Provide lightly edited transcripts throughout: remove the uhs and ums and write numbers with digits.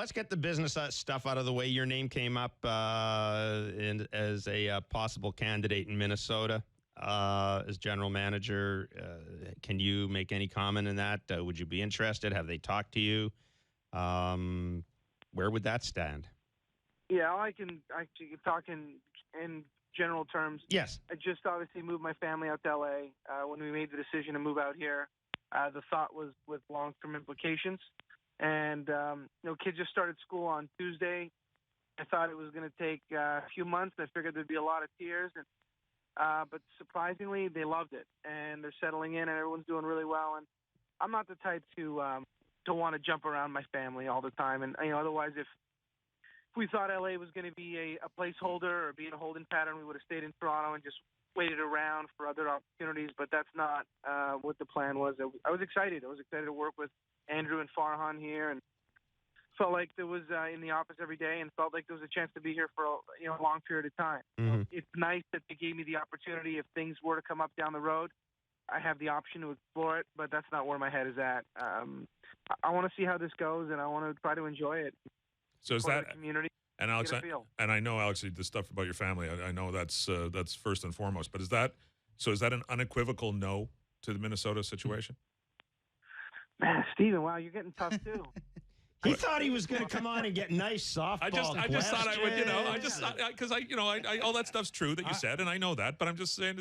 let's get the business stuff out of the way. Your name came up as a possible candidate in Minnesota as general manager. Can you make any comment on that? Would you be interested? Have they talked to you? Where would that stand? Yeah, I can talk in general terms. Yes. I just obviously moved my family out to L.A. When we made the decision to move out here, the thought was with long-term implications. And, kids just started school on Tuesday. I thought it was going to take a few months. I figured there'd be a lot of tears. But surprisingly, they loved it. And they're settling in, and everyone's doing really well. And I'm not the type to want to jump around my family all the time. And, otherwise, if we thought L.A. was going to be a placeholder or be in a holding pattern, we would have stayed in Toronto and just waited around for other opportunities. But that's not what the plan was. I was excited. I was excited to work with Andrew and Farhan here, and felt like there was in the office every day, and felt like there was a chance to be here for a long period of time. Mm-hmm. It's nice that they gave me the opportunity. If things were to come up down the road, I have the option to explore it, but that's not where my head is at. I want to see how this goes, and I want to try to enjoy it. So is that community? And Alex, I know, Alex, the stuff about your family. I know that's first and foremost. But is that an unequivocal no to the Minnesota situation? Man, Stephen, wow, you're getting tough too. He thought he was going to come on and get nice softball I just thought I would, because all that stuff's true that you said, and I know that, but I'm just saying,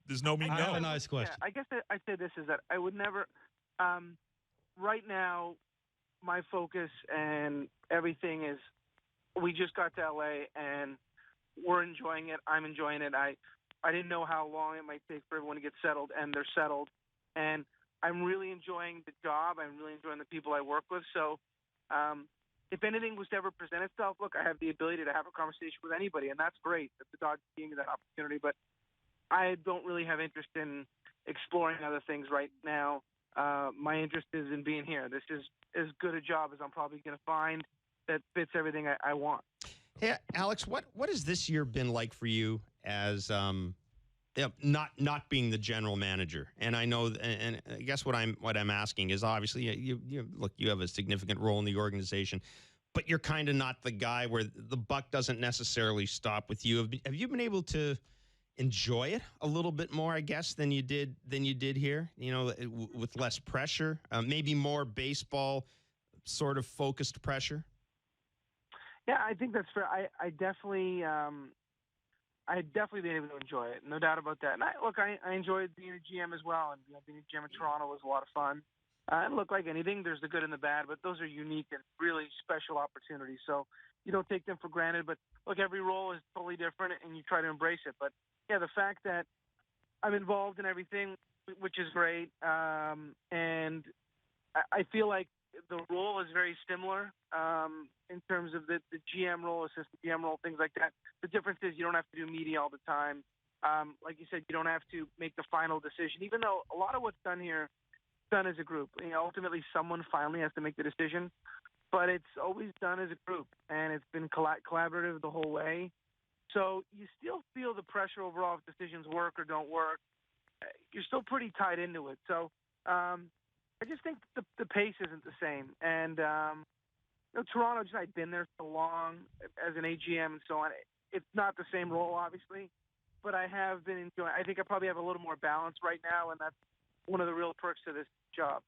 there's no mean no? I have a nice question. Yeah, I guess I say this is that I would never. Right now, my focus and everything is, we just got to LA and we're enjoying it. I'm enjoying it. I didn't know how long it might take for everyone to get settled, and they're settled, and I'm really enjoying the job. I'm really enjoying the people I work with. So if anything was to ever present itself, look, I have the ability to have a conversation with anybody, and that's great that the Dodgers gave me that opportunity. But I don't really have interest in exploring other things right now. My interest is in being here. This is as good a job as I'm probably going to find that fits everything I want. Hey, Alex, what has this year been like for you as not being the general manager? And I know, and I guess what I'm asking is, obviously you have a significant role in the organization, but you're kind of not the guy where the buck doesn't necessarily stop with you. Have you been able to enjoy it a little bit more, I guess, than you did here? With less pressure, maybe more baseball sort of focused pressure. Yeah, I think that's fair. I definitely been able to enjoy it, no doubt about that. And I enjoyed being a GM as well, and being a GM in Toronto was a lot of fun. And look, like anything, there's the good and the bad, but those are unique and really special opportunities. So you don't take them for granted. But look, every role is totally different, and you try to embrace it. But yeah, the fact that I'm involved in everything, which is great, and I feel like the role is very similar in terms of the GM role, assistant GM role, things like that. The difference is you don't have to do media all the time. Like you said, you don't have to make the final decision, even though a lot of what's done here is done as a group. Ultimately, someone finally has to make the decision, but it's always done as a group, and it's been collaborative the whole way. So you still feel the pressure overall if decisions work or don't work. You're still pretty tied into it. So I just think the pace isn't the same. And Toronto, I've been there so long as an AGM and so on. It's not the same role, obviously, but I have been enjoying. I think I probably have a little more balance right now, and that's one of the real perks of this job.